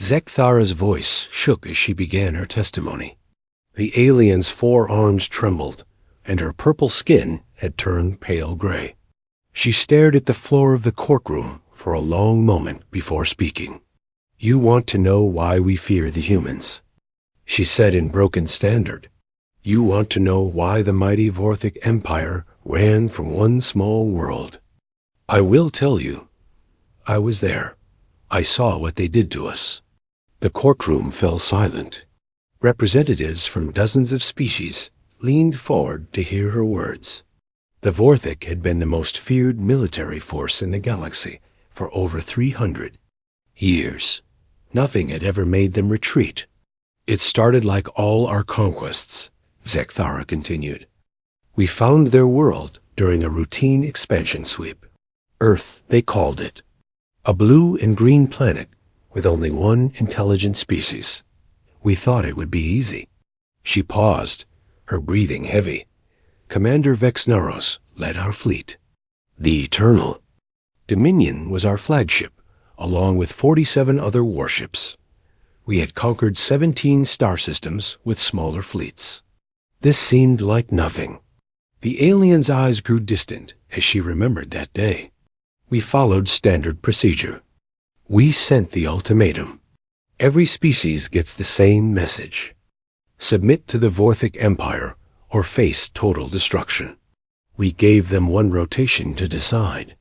Zekthara's voice shook as she began her testimony. The alien's forearms trembled, and her purple skin had turned pale gray. She stared at the floor of the courtroom for a long moment before speaking. "You want to know why we fear the humans," she said in broken standard. "You want to know why the mighty Vorthic Empire ran from one small world. I will tell you. I was there. I saw what they did to us." The courtroom fell silent. Representatives from dozens of species leaned forward to hear her words. The Vorthic had been the most feared military force in the galaxy for over 300 years. Nothing had ever made them retreat. "It started like all our conquests," Zekthara continued. "We found their world during a routine expansion sweep. Earth, they called it. A blue and green planet with only one intelligent species. We thought it would be easy." She paused, her breathing heavy. "Commander Vexnaros led our fleet. The Eternal. Dominion was our flagship, along with 47 other warships. We had conquered 17 star systems with smaller fleets. This seemed like nothing." The alien's eyes grew distant as she remembered that day. "We followed standard procedure. We sent the ultimatum. Every species gets the same message. Submit to the Vorthic Empire or face total destruction. We gave them one rotation to decide.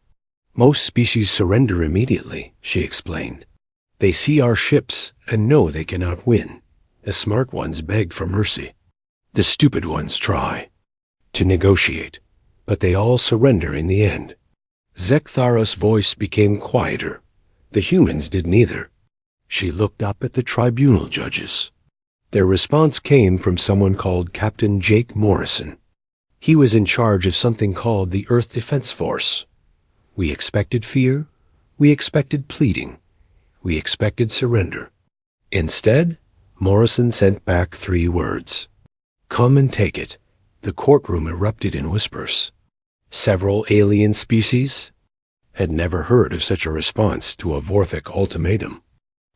Most species surrender immediately," she explained. "They see our ships and know they cannot win. The smart ones beg for mercy. The stupid ones try to negotiate, but they all surrender in the end." Zekthara's voice became quieter. The humans did neither. She looked up at the tribunal judges. Their response came from someone called Captain Jake Morrison. He was in charge of something called the Earth Defense Force. We expected fear. We expected pleading. We expected surrender. Instead, Morrison sent back 3 words. "Come and take it." The courtroom erupted in whispers. Several alien species had never heard of such a response to a Vorthic ultimatum.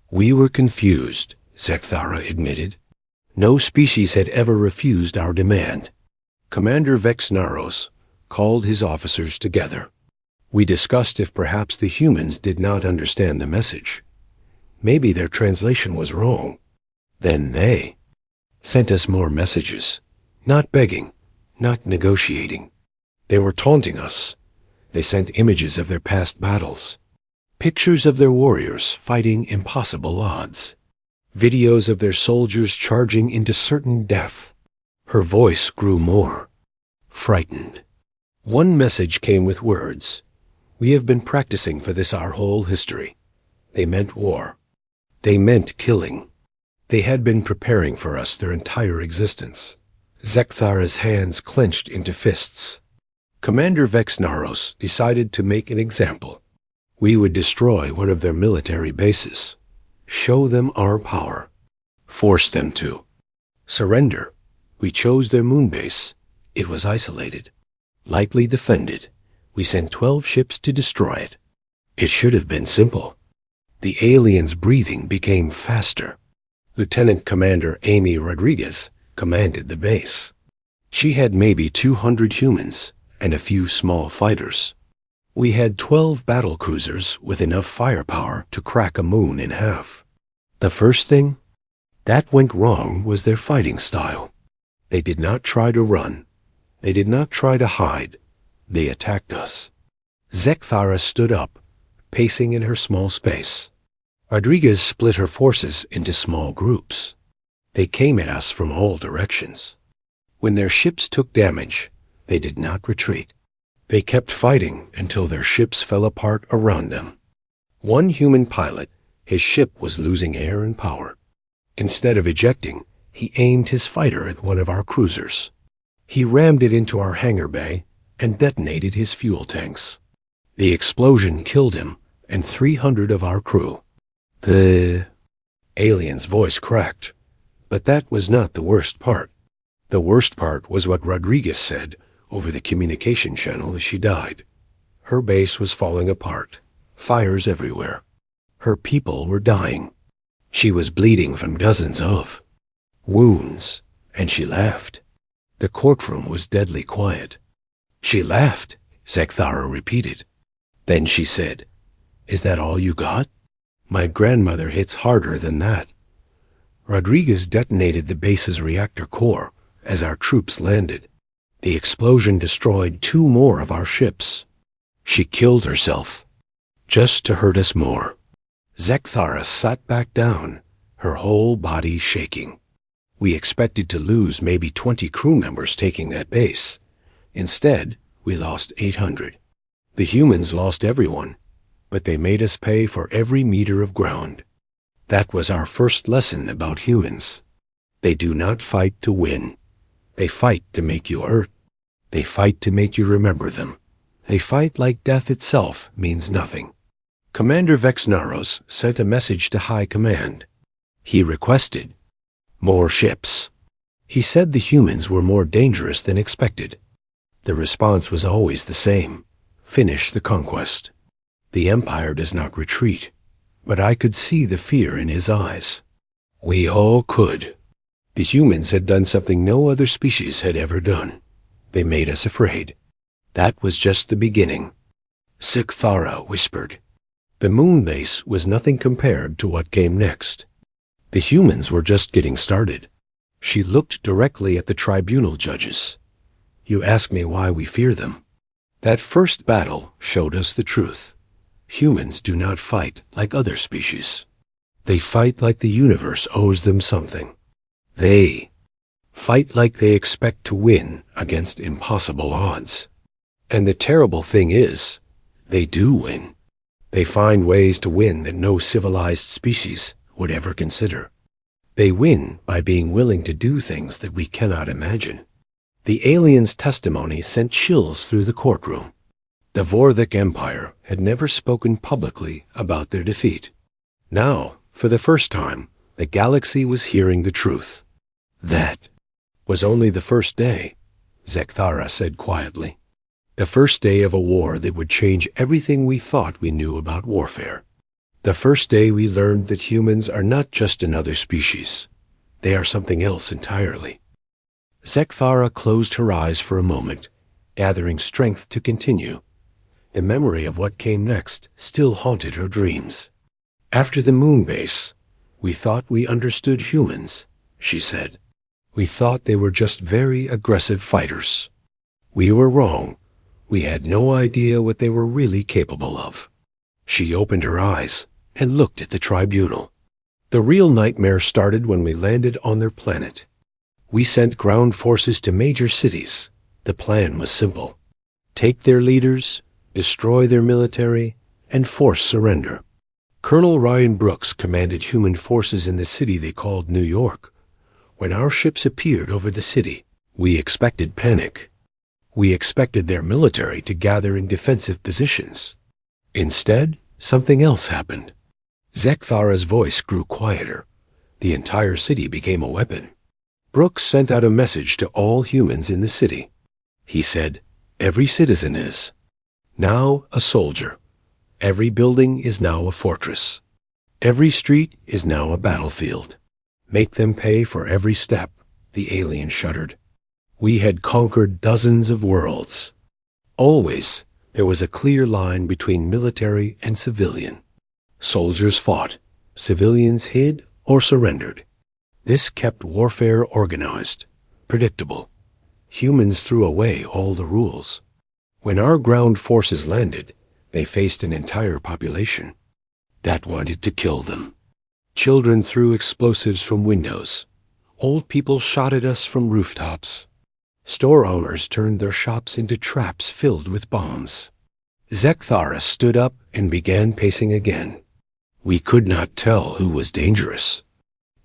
"We were confused," Zekthara admitted. "No species had ever refused our demand." Commander Vexnaros called his officers together. "We discussed if perhaps the humans did not understand the message. Maybe their translation was wrong. Then they sent us more messages, not begging, not negotiating. They were taunting us. They sent images of their past battles, pictures of their warriors fighting impossible odds, videos of their soldiers charging into certain death." Her voice grew more frightened. "One message came with words. We have been practicing for this our whole history. They meant war. They meant killing. They had been preparing for us their entire existence." Zekthara's hands clenched into fists. Commander Vexnaros decided to make an example. We would destroy one of their military bases, show them our power, force them to surrender. We chose their moon base. It was isolated, lightly defended. We sent 12 ships to destroy it. It should have been simple. The alien's breathing became faster. Lieutenant Commander Amy Rodriguez commanded the base. She had maybe 200 humans and a few small fighters. We had 12 battle cruisers with enough firepower to crack a moon in half. The first thing that went wrong was their fighting style. They did not try to run. They did not try to hide. They attacked us. Zekthara stood up, pacing in her small space. Rodriguez split her forces into small groups. They came at us from all directions. When their ships took damage, they did not retreat. They kept fighting until their ships fell apart around them. One human pilot, his ship was losing air and power. Instead of ejecting, he aimed his fighter at one of our cruisers. He rammed it into our hangar bay and detonated his fuel tanks. The explosion killed him and 300 of our crew. The alien's voice cracked, but that was not the worst part. The worst part was what Rodriguez said over the communication channel as she died. Her base was falling apart, fires everywhere. Her people were dying. She was bleeding from dozens of wounds, and she laughed. The courtroom was deadly quiet. She laughed, Zekthara repeated. Then she said, "Is that all you got? My grandmother hits harder than that." Rodriguez detonated the base's reactor core as our troops landed. The explosion destroyed 2 more of our ships. She killed herself, just to hurt us more. Zekthara sat back down, her whole body shaking. We expected to lose maybe 20 crew members taking that base. Instead, we lost 800. The humans lost everyone, but they made us pay for every meter of ground. That was our first lesson about humans. They do not fight to win. They fight to make you hurt. They fight to make you remember them. They fight like death itself means nothing. Commander Vexnaros sent a message to High Command. He requested more ships. He said the humans were more dangerous than expected. The response was always the same: finish the conquest. The Empire does not retreat, but I could see the fear in his eyes. We all could. The humans had done something no other species had ever done. They made us afraid. That was just the beginning. Zekthara whispered. The moon base was nothing compared to what came next. The humans were just getting started. She looked directly at the tribunal judges. You ask me why we fear them. That first battle showed us the truth. Humans do not fight like other species. They fight like the universe owes them something. They fight like they expect to win against impossible odds. And the terrible thing is, they do win. They find ways to win that no civilized species would ever consider. They win by being willing to do things that we cannot imagine. The aliens' testimony sent chills through the courtroom. The Vorthik Empire had never spoken publicly about their defeat. Now, for the first time, the galaxy was hearing the truth. That was only the first day, Zekthara said quietly. The first day of a war that would change everything we thought we knew about warfare. The first day we learned that humans are not just another species. They are something else entirely. Zekthara closed her eyes for a moment, gathering strength to continue. The memory of what came next still haunted her dreams. After the moon base, we thought we understood humans, she said. We thought they were just very aggressive fighters. We were wrong. We had no idea what they were really capable of. She opened her eyes and looked at the tribunal. The real nightmare started when we landed on their planet. We sent ground forces to major cities. The plan was simple. Take their leaders, destroy their military, and force surrender. Colonel Ryan Brooks commanded human forces in the city they called New York. When our ships appeared over the city, we expected panic. We expected their military to gather in defensive positions. Instead, something else happened. Zekthara's voice grew quieter. The entire city became a weapon. Brooks sent out a message to all humans in the city. He said, every citizen is now a soldier. Every building is now a fortress. Every street is now a battlefield. Make them pay for every step, the alien shuddered. We had conquered dozens of worlds. Always, there was a clear line between military and civilian. Soldiers fought, civilians hid or surrendered. This kept warfare organized, predictable. Humans threw away all the rules. When our ground forces landed, they faced an entire population that wanted to kill them. Children threw explosives from windows. Old people shot at us from rooftops. Store owners turned their shops into traps filled with bombs. Zekthara stood up and began pacing again. We could not tell who was dangerous.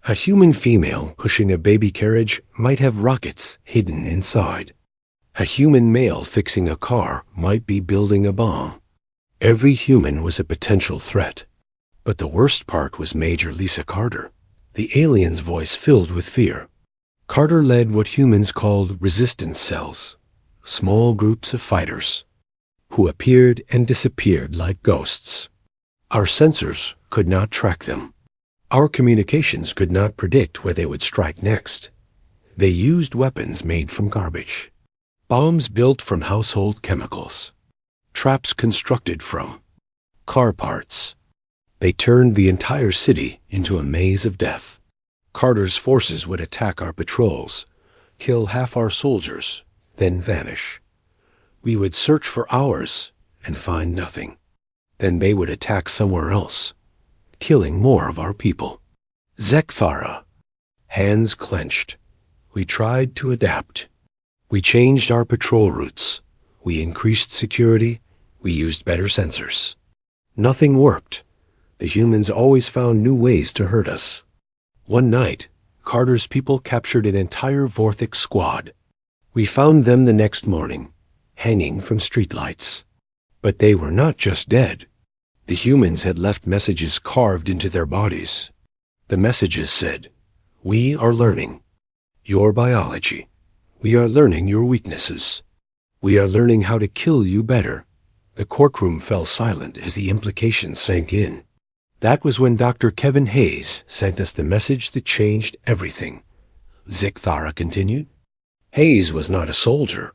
A human female pushing a baby carriage might have rockets hidden inside. A human male fixing a car might be building a bomb. Every human was a potential threat. But the worst part was Major Lisa Carter, the alien's voice filled with fear. Carter led what humans called resistance cells, small groups of fighters, who appeared and disappeared like ghosts. Our sensors could not track them. Our communications could not predict where they would strike next. They used weapons made from garbage, bombs built from household chemicals, traps constructed from car parts. They turned the entire city into a maze of death. Carter's forces would attack our patrols, kill half our soldiers, then vanish. We would search for hours and find nothing. Then they would attack somewhere else, killing more of our people. Zekthara, hands clenched. We tried to adapt. We changed our patrol routes. We increased security. We used better sensors. Nothing worked. The humans always found new ways to hurt us. One night, Carter's people captured an entire Vorthic squad. We found them the next morning, hanging from streetlights. But they were not just dead. The humans had left messages carved into their bodies. The messages said, "We are learning your biology. We are learning your weaknesses. We are learning how to kill you better." The courtroom fell silent as the implications sank in. That was when Dr. Kevin Hayes sent us the message that changed everything. Zekthara continued. Hayes was not a soldier.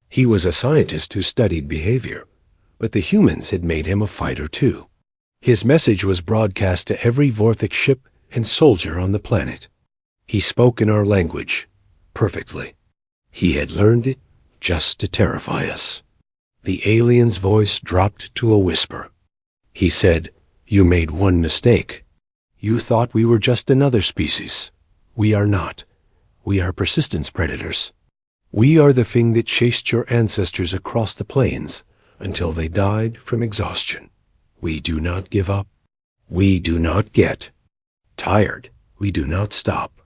He was a scientist who studied behavior, but the humans had made him a fighter too. His message was broadcast to every Vorthic ship and soldier on the planet. He spoke in our language, perfectly. He had learned it just to terrify us. The alien's voice dropped to a whisper. He said, "You made one mistake. You thought we were just another species. We are not. We are persistence predators. We are the thing that chased your ancestors across the plains until they died from exhaustion. We do not give up. We do not get tired. We do not stop.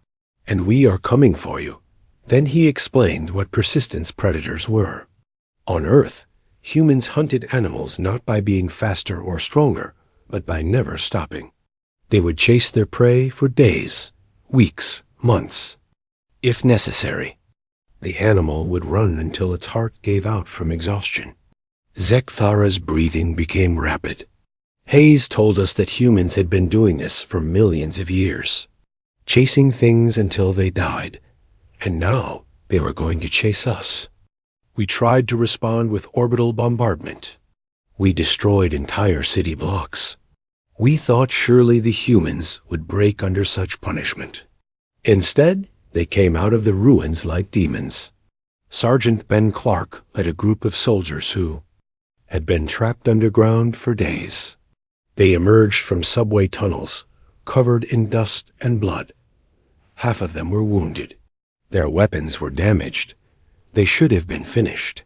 And we are coming for you." Then he explained what persistence predators were. On Earth, humans hunted animals not by being faster or stronger, but by never stopping. They would chase their prey for days, weeks, months. If necessary, the animal would run until its heart gave out from exhaustion. Zekthara's breathing became rapid. Hayes told us that humans had been doing this for millions of years, chasing things until they died, and now they were going to chase us. We tried to respond with orbital bombardment. We destroyed entire city blocks. We thought surely the humans would break under such punishment. Instead, they came out of the ruins like demons. Sergeant Ben Clark led a group of soldiers who had been trapped underground for days. They emerged from subway tunnels, covered in dust and blood. Half of them were wounded. Their weapons were damaged. They should have been finished.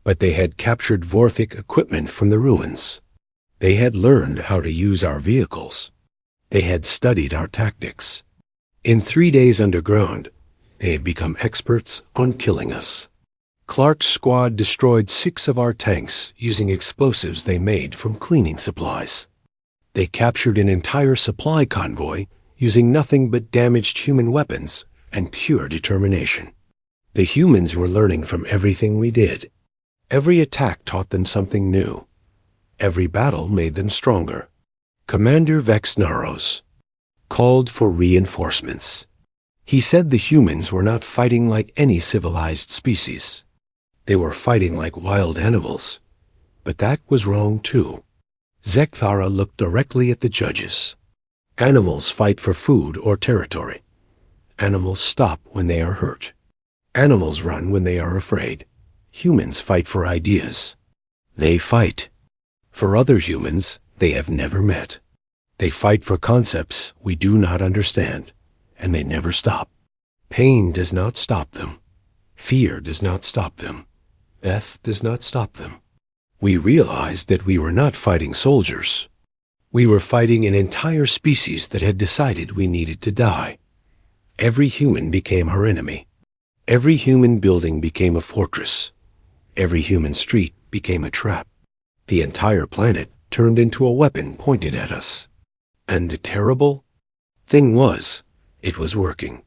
But they had captured Vorthic equipment from the ruins. They had learned how to use our vehicles. They had studied our tactics. In 3 days underground, they had become experts on killing us. Clark's squad destroyed 6 of our tanks using explosives they made from cleaning supplies. They captured an entire supply convoy using nothing but damaged human weapons and pure determination. The humans were learning from everything we did. Every attack taught them something new. Every battle made them stronger. Commander Vex Naros called for reinforcements. He said the humans were not fighting like any civilized species. They were fighting like wild animals. But that was wrong too. Zekthara looked directly at the judges. Animals fight for food or territory. Animals stop when they are hurt. Animals run when they are afraid. Humans fight for ideas. They fight for other humans they have never met. They fight for concepts we do not understand, and they never stop. Pain does not stop them. Fear does not stop them. Death does not stop them. We realized that we were not fighting soldiers. We were fighting an entire species that had decided we needed to die. Every human became our enemy. Every human building became a fortress. Every human street became a trap. The entire planet turned into a weapon pointed at us. And the terrible thing was, it was working.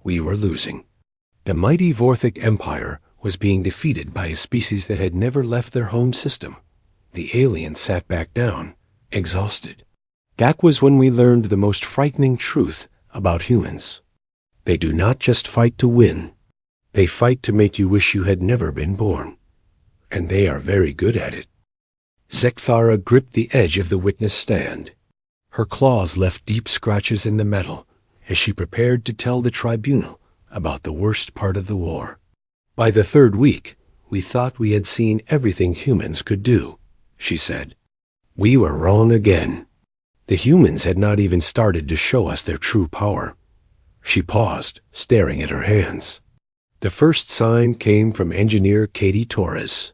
We were losing. The mighty Vorthic Empire was being defeated by a species that had never left their home system. The aliens sat back down, exhausted. That was when we learned the most frightening truth about humans. They do not just fight to win. They fight to make you wish you had never been born. And they are very good at it. Zekthara gripped the edge of the witness stand. Her claws left deep scratches in the metal as she prepared to tell the tribunal about the worst part of the war. By the third week, we thought we had seen everything humans could do, she said. We were wrong again. The humans had not even started to show us their true power. She paused, staring at her hands. The first sign came from engineer Katie Torres.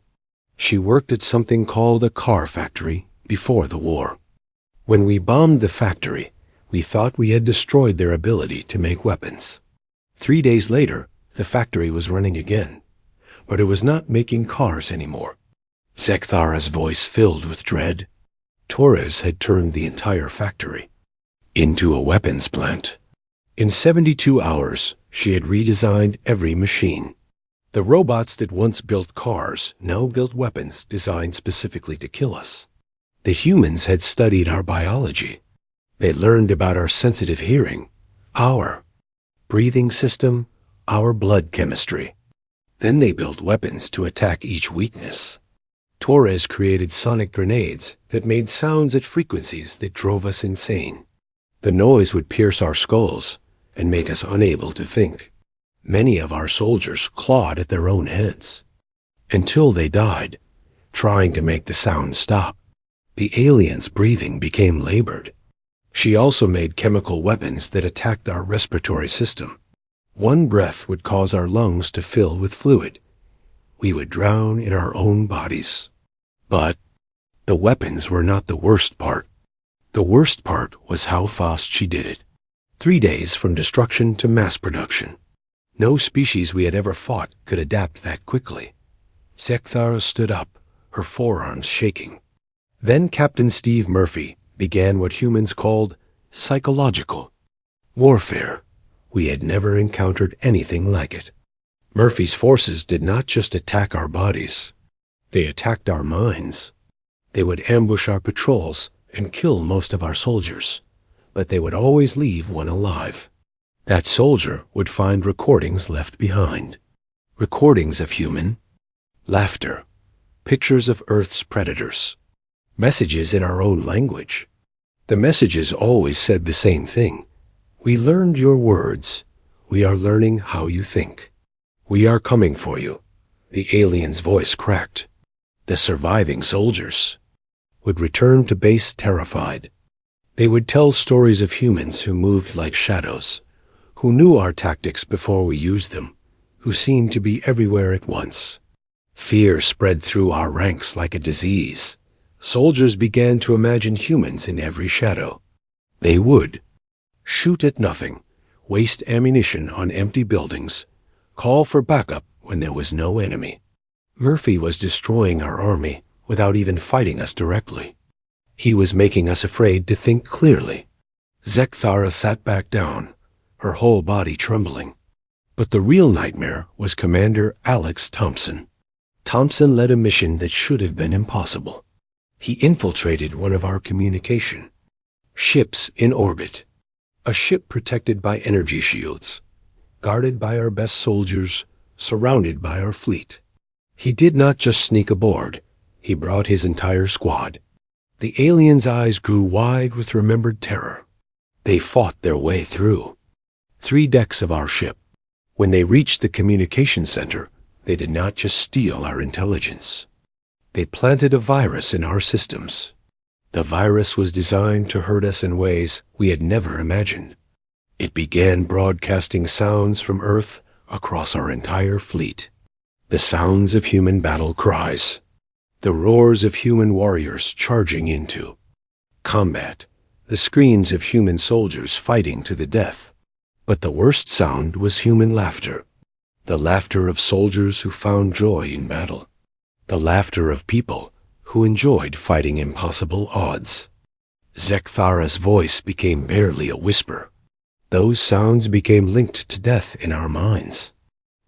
She worked at something called a car factory before the war. When we bombed the factory, we thought we had destroyed their ability to make weapons. 3 days later, the factory was running again, but it was not making cars anymore. Zekthara's voice filled with dread. Torres had turned the entire factory into a weapons plant. In 72 hours, she had redesigned every machine. The robots that once built cars now built weapons designed specifically to kill us. The humans had studied our biology. They learned about our sensitive hearing, our breathing system, our blood chemistry. Then they built weapons to attack each weakness. Torres created sonic grenades that made sounds at frequencies that drove us insane. The noise would pierce our skulls and make us unable to think. Many of our soldiers clawed at their own heads until they died, trying to make the sound stop. The aliens' breathing became labored. She also made chemical weapons that attacked our respiratory system. One breath would cause our lungs to fill with fluid. We would drown in our own bodies. But the weapons were not the worst part. The worst part was how fast she did it. 3 days from destruction to mass production. No species we had ever fought could adapt that quickly. Zekthara stood up, her forearms shaking. Then Captain Steve Murphy began what humans called psychological warfare. We had never encountered anything like it. Murphy's forces did not just attack our bodies. They attacked our minds. They would ambush our patrols and kill most of our soldiers, but they would always leave one alive. That soldier would find recordings left behind. Recordings of human laughter, pictures of Earth's predators, messages in our own language. The messages always said the same thing. We learned your words. We are learning how you think. We are coming for you. The alien's voice cracked. The surviving soldiers would return to base terrified. They would tell stories of humans who moved like shadows, who knew our tactics before we used them, who seemed to be everywhere at once. Fear spread through our ranks like a disease. Soldiers began to imagine humans in every shadow. They would shoot at nothing, waste ammunition on empty buildings, call for backup when there was no enemy. Murphy was destroying our army without even fighting us directly. He was making us afraid to think clearly. Zekthara sat back down, her whole body trembling. But the real nightmare was Commander Alex Thompson. Thompson led a mission that should have been impossible. He infiltrated one of our communication ships in orbit, a ship protected by energy shields, guarded by our best soldiers, surrounded by our fleet. He did not just sneak aboard, he brought his entire squad. The aliens' eyes grew wide with remembered terror. They fought their way through 3 decks of our ship. When they reached the communication center, they did not just steal our intelligence. They planted a virus in our systems. The virus was designed to hurt us in ways we had never imagined. It began broadcasting sounds from Earth across our entire fleet. The sounds of human battle cries. The roars of human warriors charging into combat. The screams of human soldiers fighting to the death. But the worst sound was human laughter. The laughter of soldiers who found joy in battle. The laughter of people who enjoyed fighting impossible odds. Zekthara's voice became barely a whisper. Those sounds became linked to death in our minds.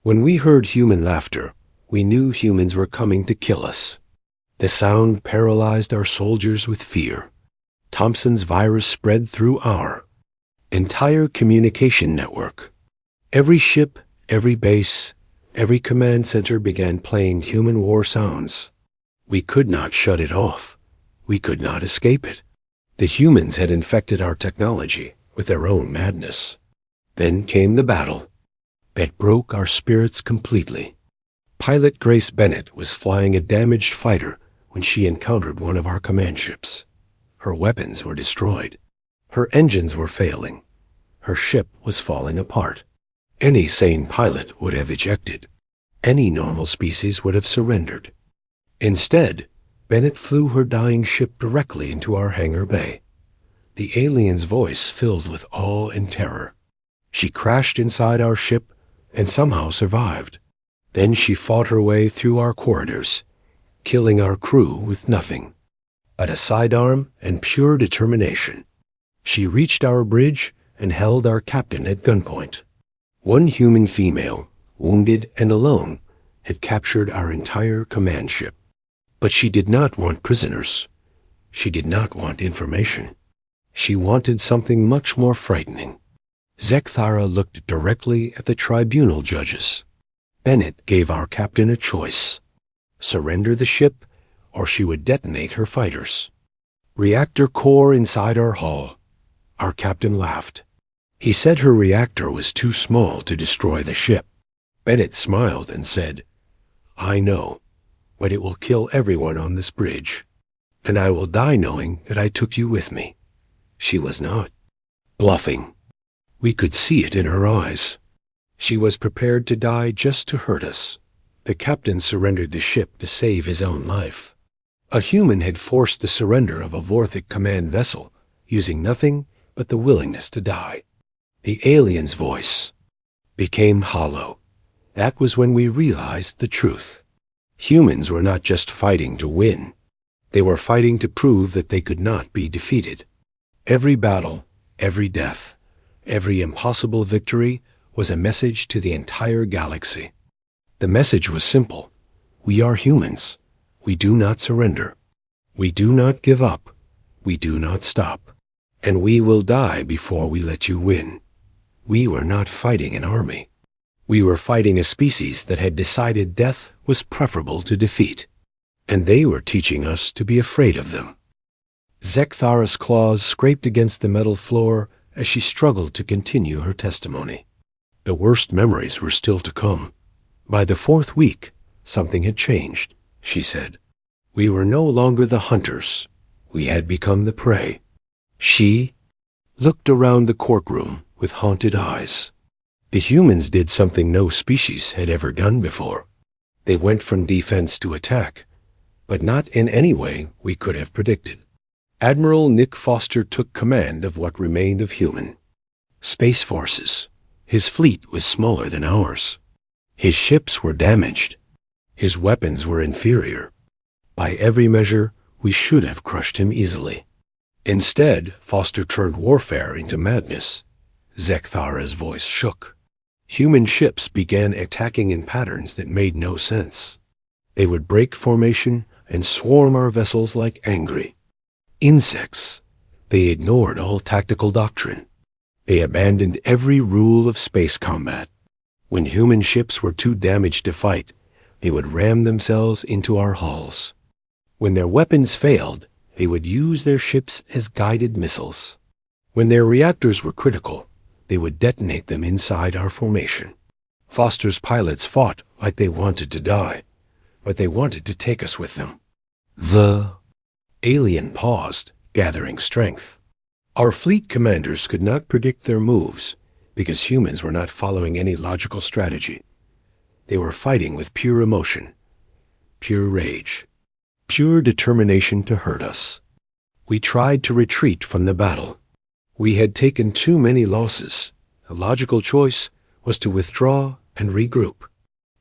When we heard human laughter, we knew humans were coming to kill us. The sound paralyzed our soldiers with fear. Thompson's virus spread through our entire communication network. Every ship, every base, every command center began playing human war sounds. We could not shut it off. We could not escape it. The humans had infected our technology with their own madness. Then came the battle. It broke our spirits completely. Pilot Grace Bennett was flying a damaged fighter when she encountered one of our command ships. Her weapons were destroyed. Her engines were failing. Her ship was falling apart. Any sane pilot would have ejected. Any normal species would have surrendered. Instead, Bennett flew her dying ship directly into our hangar bay. The alien's voice filled with awe and terror. She crashed inside our ship and somehow survived. Then she fought her way through our corridors, killing our crew with nothing but a sidearm and pure determination. She reached our bridge and held our captain at gunpoint. One human female, wounded and alone, had captured our entire command ship. But she did not want prisoners. She did not want information. She wanted something much more frightening. Zekthara looked directly at the tribunal judges. Bennett gave our captain a choice: surrender the ship, or she would detonate her fighters. Reactor core inside our hull. Our captain laughed. He said her reactor was too small to destroy the ship. Bennett smiled and said, "I know, but it will kill everyone on this bridge, and I will die knowing that I took you with me." She was not bluffing. We could see it in her eyes. She was prepared to die just to hurt us. The captain surrendered the ship to save his own life. A human had forced the surrender of a Vorthic command vessel, using nothing but the willingness to die. The alien's voice became hollow. That was when we realized the truth. Humans were not just fighting to win. They were fighting to prove that they could not be defeated. Every battle, every death, every impossible victory was a message to the entire galaxy. The message was simple. We are humans. We do not surrender. We do not give up. We do not stop. And we will die before we let you win. We were not fighting an army. We were fighting a species that had decided death was preferable to defeat. And they were teaching us to be afraid of them. Zekthara's claws scraped against the metal floor as she struggled to continue her testimony. The worst memories were still to come. By the 4th week, something had changed, she said. We were no longer the hunters. We had become the prey. She looked around the courtroom with haunted eyes. The humans did something no species had ever done before. They went from defense to attack, but not in any way we could have predicted. Admiral Nick Foster took command of what remained of human space forces. His fleet was smaller than ours. His ships were damaged. His weapons were inferior. By every measure, we should have crushed him easily. Instead, Foster turned warfare into madness. Zekthara's voice shook. Human ships began attacking in patterns that made no sense. They would break formation and swarm our vessels like angry insects. They ignored all tactical doctrine. They abandoned every rule of space combat. When human ships were too damaged to fight, they would ram themselves into our hulls. When their weapons failed, they would use their ships as guided missiles. When their reactors were critical, they would detonate them inside our formation. Foster's pilots fought like they wanted to die, but they wanted to take us with them. The alien paused, gathering strength. Our fleet commanders could not predict their moves because humans were not following any logical strategy. They were fighting with pure emotion, pure rage, pure determination to hurt us. We tried to retreat from the battle. We had taken too many losses. The logical choice was to withdraw and regroup.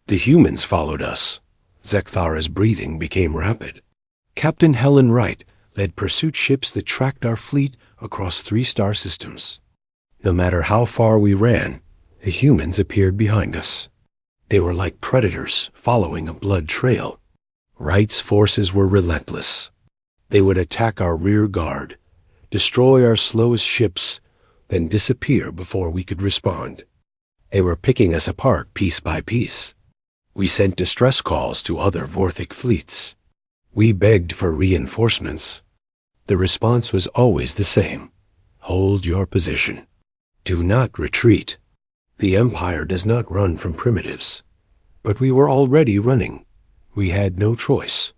The humans followed us. Zekthara's breathing became rapid. Captain Helen Wright led pursuit ships that tracked our fleet across 3 star systems. No matter how far we ran, the humans appeared behind us. They were like predators following a blood trail. Wright's forces were relentless. They would attack our rear guard, destroy our slowest ships, then disappear before we could respond. They were picking us apart piece by piece. We sent distress calls to other Vorthic fleets. We begged for reinforcements. The response was always the same. Hold your position. Do not retreat. The Empire does not run from primitives. But we were already running. We had no choice.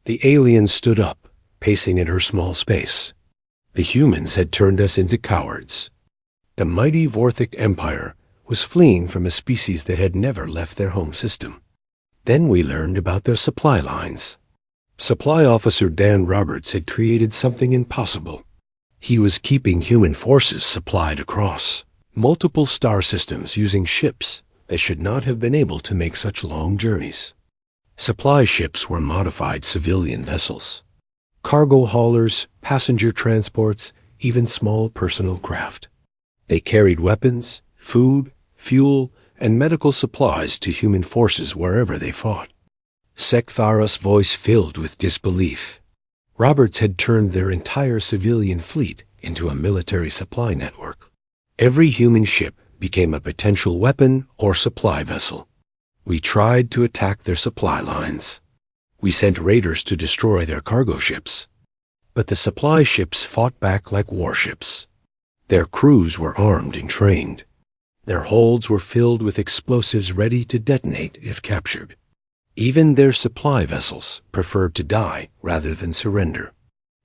The alien stood up, pacing in her small space. The humans had turned us into cowards. The mighty Vorthic Empire was fleeing from a species that had never left their home system. Then we learned about their supply lines. Supply Officer Dan Roberts had created something impossible. He was keeping human forces supplied across multiple star systems using ships that should not have been able to make such long journeys. Supply ships were modified civilian vessels. Cargo haulers, passenger transports, even small personal craft. They carried weapons, food, fuel, and medical supplies to human forces wherever they fought. Sektharas' voice filled with disbelief. Roberts had turned their entire civilian fleet into a military supply network. Every human ship became a potential weapon or supply vessel. We tried to attack their supply lines. We sent raiders to destroy their cargo ships. But the supply ships fought back like warships. Their crews were armed and trained. Their holds were filled with explosives ready to detonate if captured. Even their supply vessels preferred to die rather than surrender.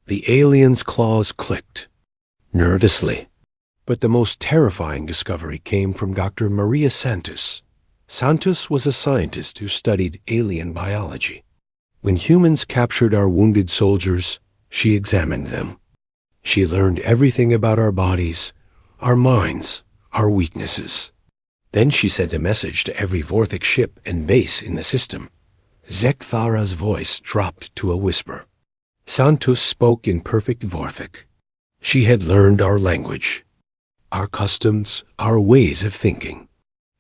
The aliens' claws clicked, nervously. But the most terrifying discovery came from Dr. Maria Santos. Santos was a scientist who studied alien biology. When humans captured our wounded soldiers, she examined them. She learned everything about our bodies, our minds, our weaknesses. Then she sent a message to every Vorthic ship and base in the system. Sektharas' voice dropped to a whisper. Santos spoke in perfect Vorthic. She had learned our language, our customs, our ways of thinking.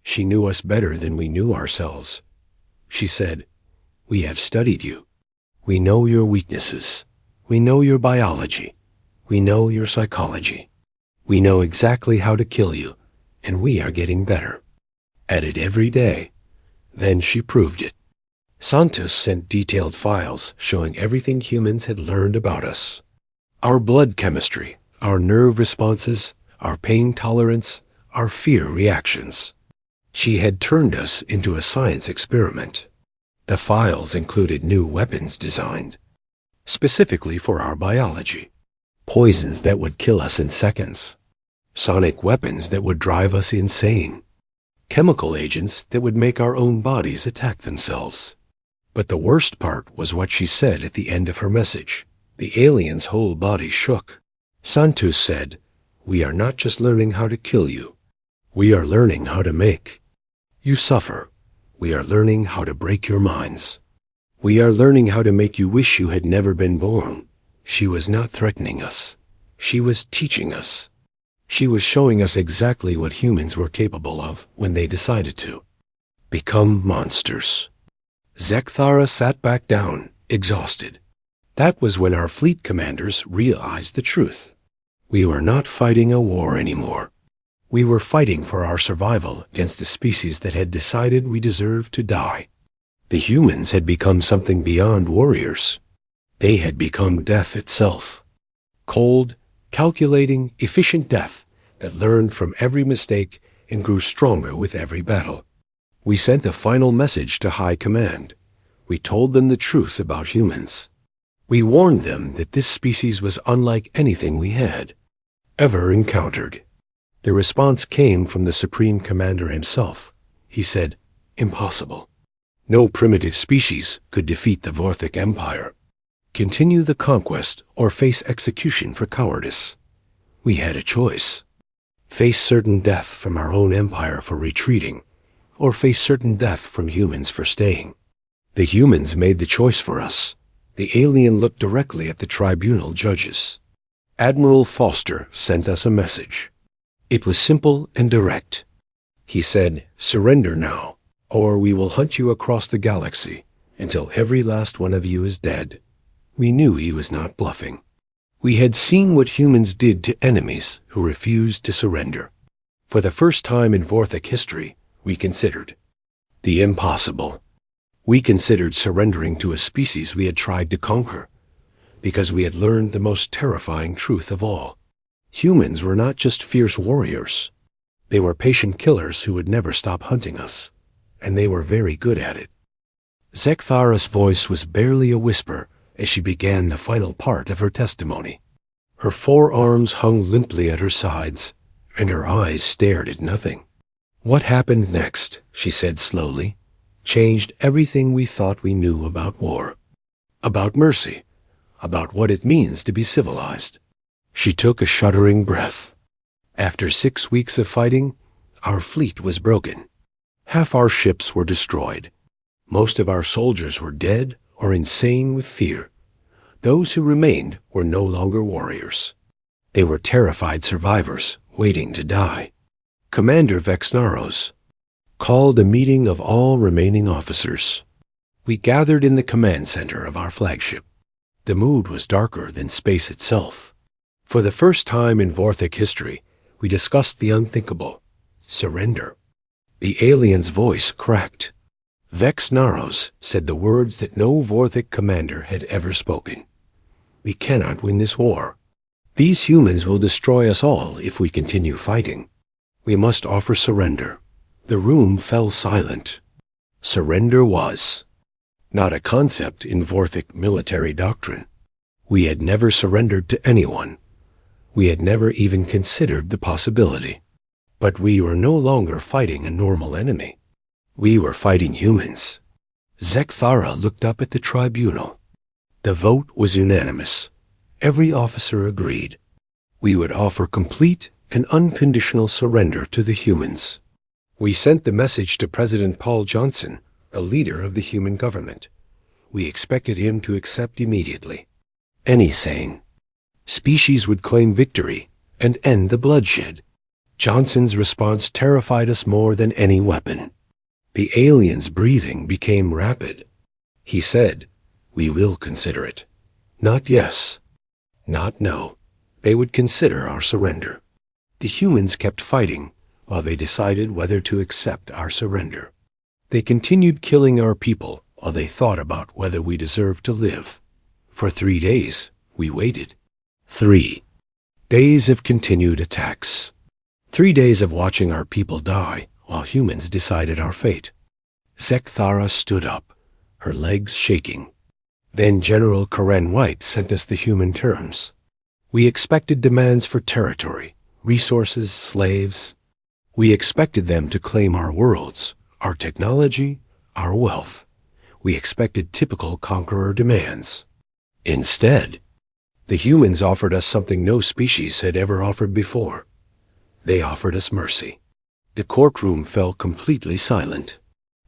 She knew us better than we knew ourselves. She said, "We have studied you. We know your weaknesses. We know your biology. We know your psychology. We know exactly how to kill you, and we are getting better at it every day." Then she proved it. Santos sent detailed files showing everything humans had learned about us. Our blood chemistry, our nerve responses, our pain tolerance, our fear reactions. She had turned us into a science experiment. The files included new weapons designed specifically for our biology. Poisons that would kill us in seconds. Sonic weapons that would drive us insane. Chemical agents that would make our own bodies attack themselves. But the worst part was what she said at the end of her message. The alien's whole body shook. Santos said, "We are not just learning how to kill you. We are learning how to make you suffer. We are learning how to break your minds. We are learning how to make you wish you had never been born." She was not threatening us. She was teaching us. She was showing us exactly what humans were capable of when they decided to become monsters. Sektharas sat back down, exhausted. That was when our fleet commanders realized the truth. We were not fighting a war anymore. We were fighting for our survival against a species that had decided we deserved to die. The humans had become something beyond warriors. They had become death itself. Cold, calculating, efficient death that learned from every mistake and grew stronger with every battle. We sent a final message to High Command. We told them the truth about humans. We warned them that this species was unlike anything we had ever encountered. The response came from the Supreme Commander himself. He said, "Impossible. No primitive species could defeat the Vorthic Empire. Continue the conquest or face execution for cowardice." We had a choice. Face certain death from our own empire for retreating, or face certain death from humans for staying. The humans made the choice for us. The alien looked directly at the tribunal judges. Admiral Foster sent us a message. It was simple and direct. He said, "Surrender now, or we will hunt you across the galaxy until every last one of you is dead." We knew he was not bluffing. We had seen what humans did to enemies who refused to surrender. For the first time in Vorthic history, we considered the impossible. We considered surrendering to a species we had tried to conquer, because we had learned the most terrifying truth of all. Humans were not just fierce warriors. They were patient killers who would never stop hunting us, and they were very good at it. Zekthara's voice was barely a whisper as she began the final part of her testimony. Her forearms hung limply at her sides, and her eyes stared at nothing. What happened next, she said slowly, changed everything we thought we knew about war, about mercy, about what it means to be civilized. She took a shuddering breath. After 6 weeks of fighting, our fleet was broken. Half our ships were destroyed. Most of our soldiers were dead or insane with fear. Those who remained were no longer warriors. They were terrified survivors waiting to die. Commander Vexnaros called a meeting of all remaining officers. We gathered in the command center of our flagship. The mood was darker than space itself. For the first time in Vorthic history, we discussed the unthinkable: surrender. The alien's voice cracked. Vexnaros said the words that no Vorthic commander had ever spoken. We cannot win this war. These humans will destroy us all if we continue fighting. We must offer surrender. The room fell silent. Surrender was not a concept in Vorthic military doctrine. We had never surrendered to anyone. We had never even considered the possibility. But we were no longer fighting a normal enemy. We were fighting humans. Zekthara looked up at the tribunal. The vote was unanimous. Every officer agreed. We would offer complete and unconditional surrender to the humans. We sent the message to President Paul Johnson, the leader of the human government. We expected him to accept immediately. Any sane species would claim victory and end the bloodshed. Johnson's response terrified us more than any weapon. The alien's breathing became rapid. He said, "We will consider it. Not yes, not no. They would consider our surrender." The humans kept fighting while they decided whether to accept our surrender. They continued killing our people while they thought about whether we deserved to live. For 3 days, we waited. 3 days of continued attacks. 3 days of watching our people die while humans decided our fate. Zekthara stood up, her legs shaking. Then General Karen White sent us the human terms. We expected demands for territory, resources, slaves. We expected them to claim our worlds, our technology, our wealth. We expected typical conqueror demands. Instead, the humans offered us something no species had ever offered before. They offered us mercy. The courtroom fell completely silent.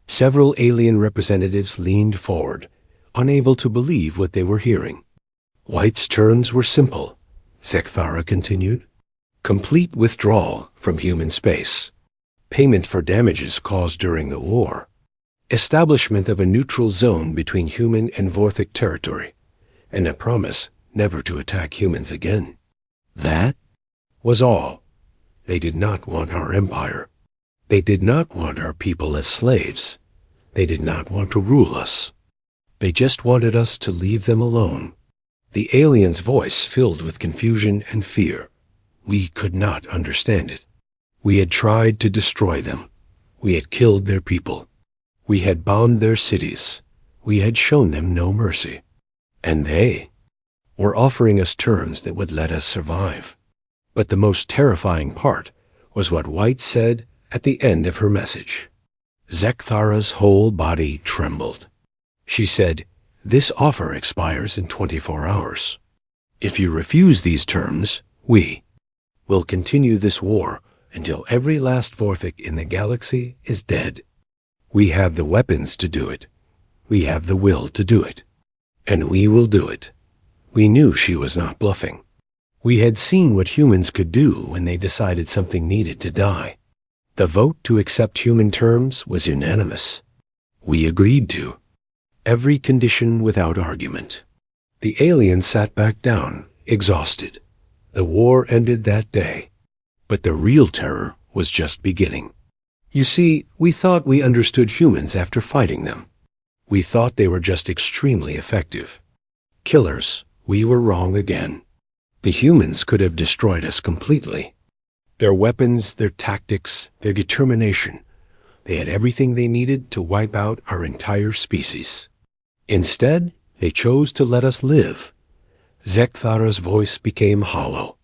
Several alien representatives leaned forward, unable to believe what they were hearing. White's terms were simple, Zekthara continued. Complete withdrawal from human space. Payment for damages caused during the war. Establishment of a neutral zone between human and Vorthic territory, and a promise never to attack humans again. That was all. They did not want our empire. They did not want our people as slaves. They did not want to rule us. They just wanted us to leave them alone. The alien's voice filled with confusion and fear. We could not understand it. We had tried to destroy them. We had killed their people. We had bombed their cities. We had shown them no mercy. And they were offering us terms that would let us survive. But the most terrifying part was what White said at the end of her message. Zekthara's whole body trembled. She said, "This offer expires in 24 hours. If you refuse these terms, we will continue this war until every last Vorthic in the galaxy is dead. We have the weapons to do it. We have the will to do it. And we will do it." We knew she was not bluffing. We had seen what humans could do when they decided something needed to die. The vote to accept human terms was unanimous. We agreed to every condition without argument. The alien sat back down exhausted. The war ended that day. But the real terror was just beginning. You see, we thought we understood humans after fighting them. We thought they were just extremely effective. Killers, we were wrong again. The humans could have destroyed us completely. Their weapons, their tactics, their determination, they had everything they needed to wipe out our entire species. Instead, they chose to let us live. Zekthara's voice became hollow.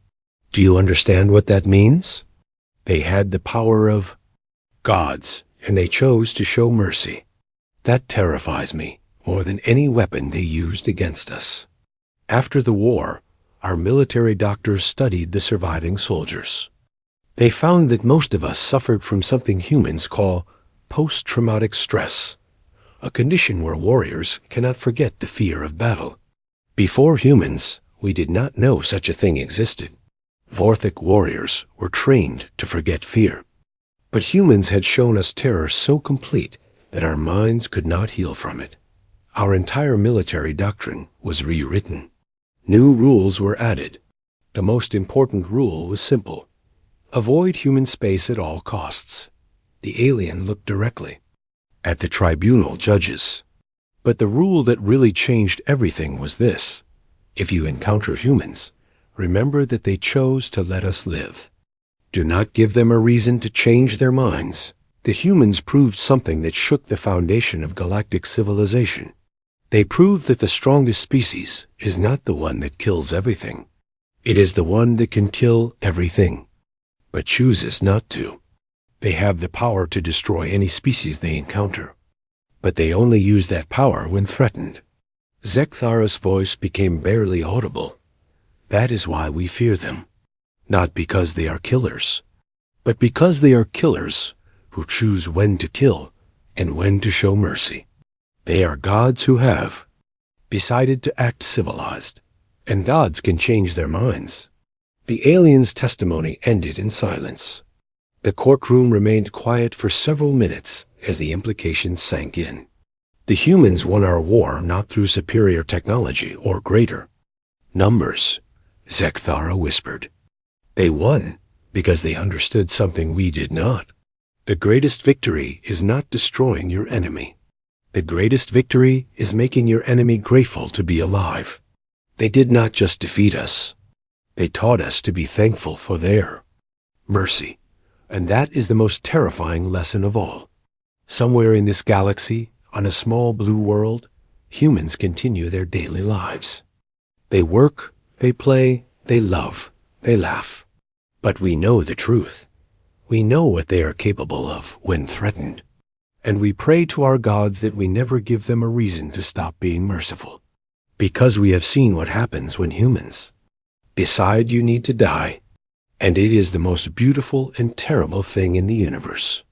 Do you understand what that means? They had the power of gods, and they chose to show mercy. That terrifies me more than any weapon they used against us. After the war, our military doctors studied the surviving soldiers. They found that most of us suffered from something humans call post-traumatic stress, a condition where warriors cannot forget the fear of battle. Before humans, we did not know such a thing existed. Vorthic warriors were trained to forget fear. But humans had shown us terror so complete that our minds could not heal from it. Our entire military doctrine was rewritten. New rules were added. The most important rule was simple. Avoid human space at all costs. The alien looked directly at the tribunal judges. But the rule that really changed everything was this. If you encounter humans, remember that they chose to let us live. Do not give them a reason to change their minds. The humans proved something that shook the foundation of galactic civilization. They proved that the strongest species is not the one that kills everything. It is the one that can kill everything, but chooses not to. They have the power to destroy any species they encounter, but they only use that power when threatened. Zekthara's voice became barely audible. That is why we fear them. Not because they are killers, but because they are killers who choose when to kill and when to show mercy. They are gods who have decided to act civilized, and gods can change their minds. The alien's testimony ended in silence. The courtroom remained quiet for several minutes as the implications sank in. The humans won our war not through superior technology or greater numbers, Zekthara whispered. They won because they understood something we did not. The greatest victory is not destroying your enemy. The greatest victory is making your enemy grateful to be alive. They did not just defeat us. They taught us to be thankful for their mercy. And that is the most terrifying lesson of all. Somewhere in this galaxy, on a small blue world, humans continue their daily lives. They work, they play, they love, they laugh. But we know the truth. We know what they are capable of when threatened. And we pray to our gods that we never give them a reason to stop being merciful. Because we have seen what happens when humans decide you need to die, and it is the most beautiful and terrible thing in the universe.